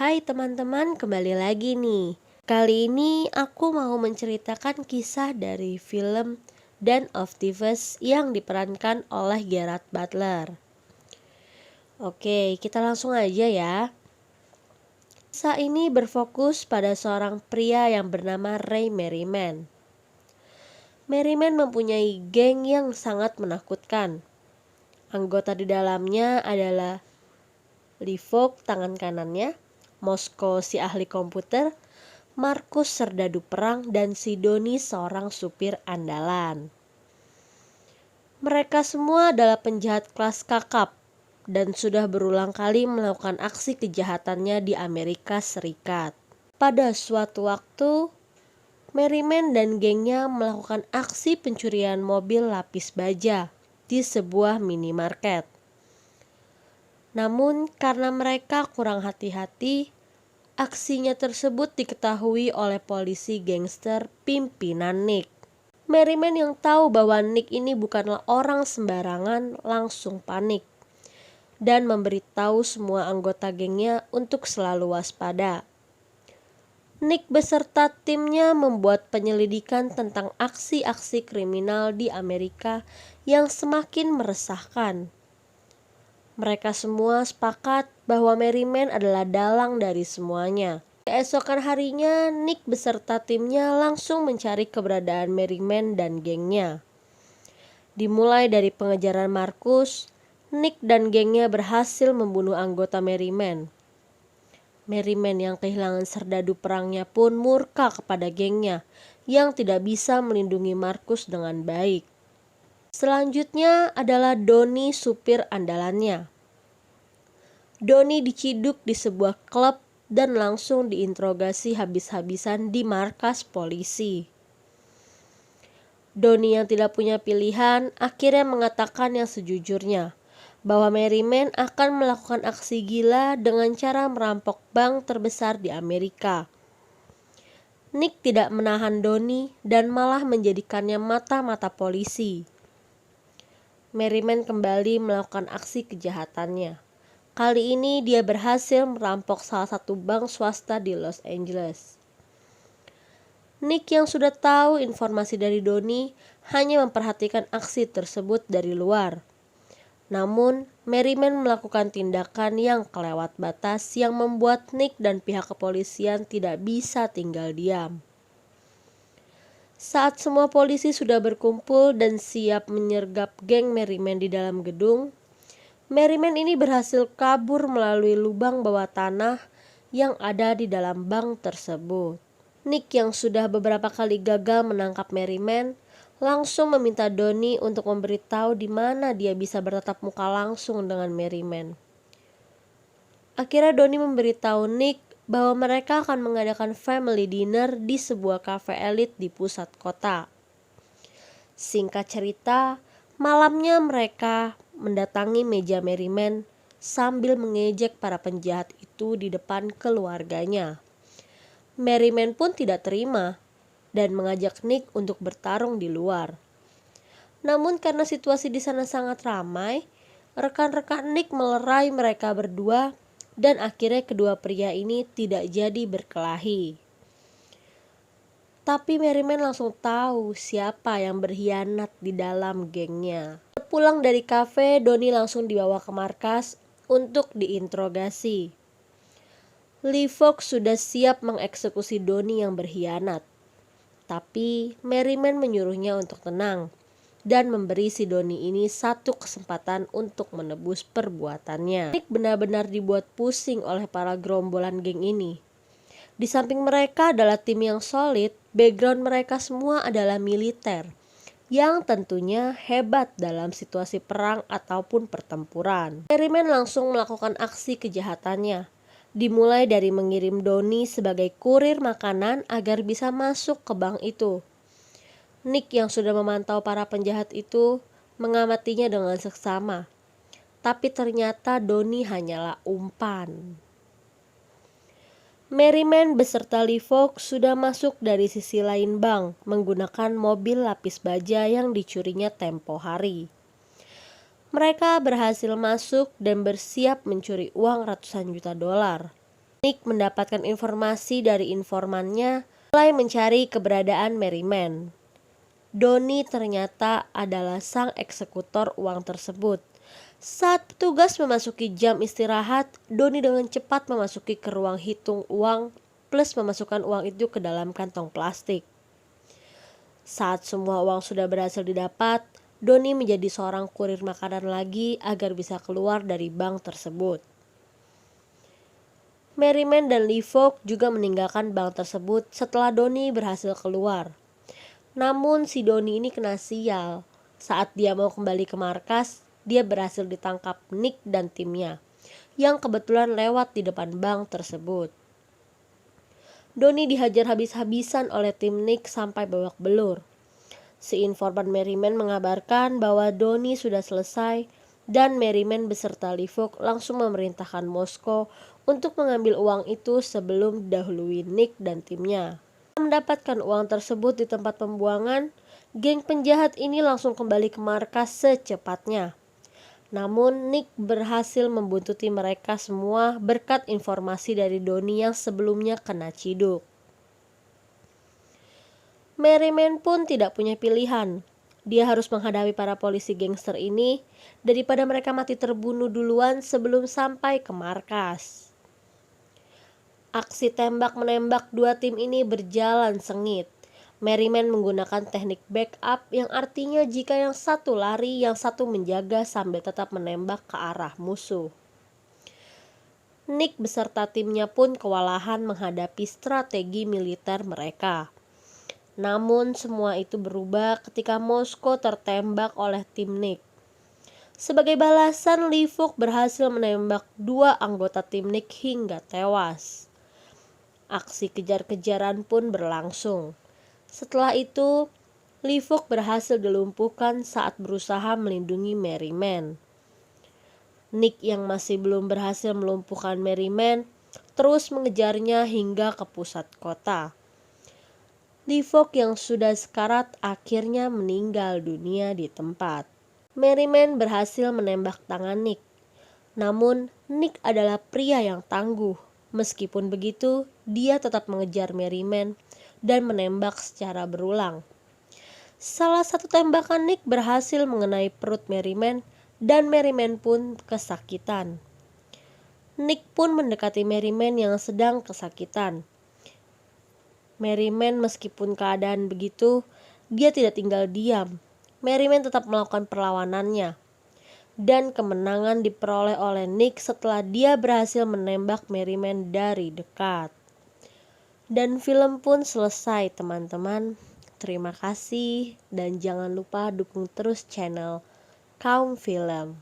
Hai teman-teman, kembali lagi nih. Kali ini aku mau menceritakan kisah dari film Den of Thieves yang diperankan oleh Gerard Butler. Oke, kita langsung aja ya. Kisah ini berfokus pada seorang pria yang bernama Ray Merriman. Merriman mempunyai geng yang sangat menakutkan. Anggota di dalamnya adalah Lee Falk tangan kanannya, Moskow si ahli komputer, Markus serdadu perang, dan Sidoni seorang supir andalan. Mereka semua adalah penjahat kelas kakap dan sudah berulang kali melakukan aksi kejahatannya di Amerika Serikat. Pada suatu waktu, Merriman dan gengnya melakukan aksi pencurian mobil lapis baja di sebuah minimarket. Namun karena mereka kurang hati-hati, aksinya tersebut diketahui oleh polisi gangster pimpinan Nick. Merriman yang tahu bahwa Nick ini bukanlah orang sembarangan langsung panik dan memberitahu semua anggota gengnya untuk selalu waspada. Nick beserta timnya membuat penyelidikan tentang aksi-aksi kriminal di Amerika yang semakin meresahkan. Mereka semua sepakat bahwa Merriman adalah dalang dari semuanya. Keesokan harinya, Nick beserta timnya langsung mencari keberadaan Merriman dan gengnya. Dimulai dari pengejaran Markus, Nick dan gengnya berhasil membunuh anggota Merriman. Merriman yang kehilangan serdadu perangnya pun murka kepada gengnya yang tidak bisa melindungi Markus dengan baik. Selanjutnya adalah Donnie supir andalannya. Donnie diciduk di sebuah klub dan langsung diinterogasi habis-habisan di markas polisi. Donnie yang tidak punya pilihan akhirnya mengatakan yang sejujurnya, bahwa Merriman akan melakukan aksi gila dengan cara merampok bank terbesar di Amerika. Nick tidak menahan Donnie dan malah menjadikannya mata-mata polisi. Merriman kembali melakukan aksi kejahatannya. Kali ini dia berhasil merampok salah satu bank swasta di Los Angeles. Nick yang sudah tahu informasi dari Donnie hanya memperhatikan aksi tersebut dari luar. Namun, Merriman melakukan tindakan yang kelewat batas yang membuat Nick dan pihak kepolisian tidak bisa tinggal diam. Saat semua polisi sudah berkumpul dan siap menyergap geng Merriman di dalam gedung, Merriman ini berhasil kabur melalui lubang bawah tanah yang ada di dalam bank tersebut. Nick yang sudah beberapa kali gagal menangkap Merriman langsung meminta Donnie untuk memberitahu di mana dia bisa bertatap muka langsung dengan Merriman. Akhirnya Donnie memberitahu Nick bahwa mereka akan mengadakan family dinner di sebuah kafe elit di pusat kota. Singkat cerita, malamnya mereka mendatangi meja Merriman sambil mengejek para penjahat itu di depan keluarganya. Merriman pun tidak terima dan mengajak Nick untuk bertarung di luar. Namun karena situasi di sana sangat ramai, rekan-rekan Nick melerai mereka berdua dan akhirnya kedua pria ini tidak jadi berkelahi. Tapi Merriman langsung tahu siapa yang berkhianat di dalam gengnya. Pulang dari kafe, Donnie langsung dibawa ke markas untuk diinterogasi. Lee Falk sudah siap mengeksekusi Donnie yang berkhianat. Tapi Merriman menyuruhnya untuk tenang dan memberi si Donnie ini satu kesempatan untuk menebus perbuatannya. Nick benar-benar dibuat pusing oleh para gerombolan geng ini. Di samping mereka adalah tim yang solid, background mereka semua adalah militer yang tentunya hebat dalam situasi perang ataupun pertempuran. Merriman langsung melakukan aksi kejahatannya, dimulai dari mengirim Donnie sebagai kurir makanan agar bisa masuk ke bank itu. Nick yang sudah memantau para penjahat itu mengamatinya dengan seksama, tapi ternyata Donnie hanyalah umpan. Merriman beserta Lee Falk sudah masuk dari sisi lain bank menggunakan mobil lapis baja yang dicurinya tempo hari. Mereka berhasil masuk dan bersiap mencuri uang ratusan juta dolar. Nick mendapatkan informasi dari informannya, mulai mencari keberadaan Merriman. Donnie ternyata adalah sang eksekutor uang tersebut. Saat petugas memasuki jam istirahat, Donnie dengan cepat memasuki ke ruang hitung uang plus memasukkan uang itu ke dalam kantong plastik. Saat semua uang sudah berhasil didapat, Donnie menjadi seorang kurir makanan lagi agar bisa keluar dari bank tersebut. Merriman dan Leafock juga meninggalkan bank tersebut setelah Donnie berhasil keluar. Namun si Donnie ini kena sial. Saat dia mau kembali ke markas, dia berhasil ditangkap Nick dan timnya, yang kebetulan lewat di depan bank tersebut. Donnie dihajar habis-habisan oleh tim Nick sampai babak belur. Si informan Merriman mengabarkan bahwa Donnie sudah selesai dan Merriman beserta Leafock langsung memerintahkan Moskow untuk mengambil uang itu sebelum didahului Nick dan timnya. Mendapatkan uang tersebut di tempat pembuangan, geng penjahat ini langsung kembali ke markas secepatnya. Namun Nick berhasil membuntuti mereka semua berkat informasi dari Donnie yang sebelumnya kena ciduk. Merriman pun tidak punya pilihan. Dia harus menghadapi para polisi gangster ini daripada mereka mati terbunuh duluan sebelum sampai ke markas. Aksi tembak-menembak dua tim ini berjalan sengit. Merriman menggunakan teknik backup yang artinya jika yang satu lari, yang satu menjaga sambil tetap menembak ke arah musuh. Nick beserta timnya pun kewalahan menghadapi strategi militer mereka. Namun semua itu berubah ketika Moskow tertembak oleh tim Nick. Sebagai balasan, Leafock berhasil menembak dua anggota tim Nick hingga tewas. Aksi kejar-kejaran pun berlangsung. Setelah itu, Leafock berhasil dilumpuhkan saat berusaha melindungi Merriman. Nick yang masih belum berhasil melumpuhkan Merriman terus mengejarnya hingga ke pusat kota. Leafock yang sudah sekarat akhirnya meninggal dunia di tempat. Merriman berhasil menembak tangan Nick. Namun, Nick adalah pria yang tangguh. Meskipun begitu, dia tetap mengejar Merriman dan menembak secara berulang. Salah satu tembakan Nick berhasil mengenai perut Merriman dan Merriman pun kesakitan. Nick pun mendekati Merriman yang sedang kesakitan. Merriman meskipun keadaan begitu, dia tidak tinggal diam. Merriman tetap melakukan perlawanannya. Dan kemenangan diperoleh oleh Nick setelah dia berhasil menembak Merriman dari dekat. Dan film pun selesai, teman-teman. Terima kasih dan jangan lupa dukung terus channel Kaum Film.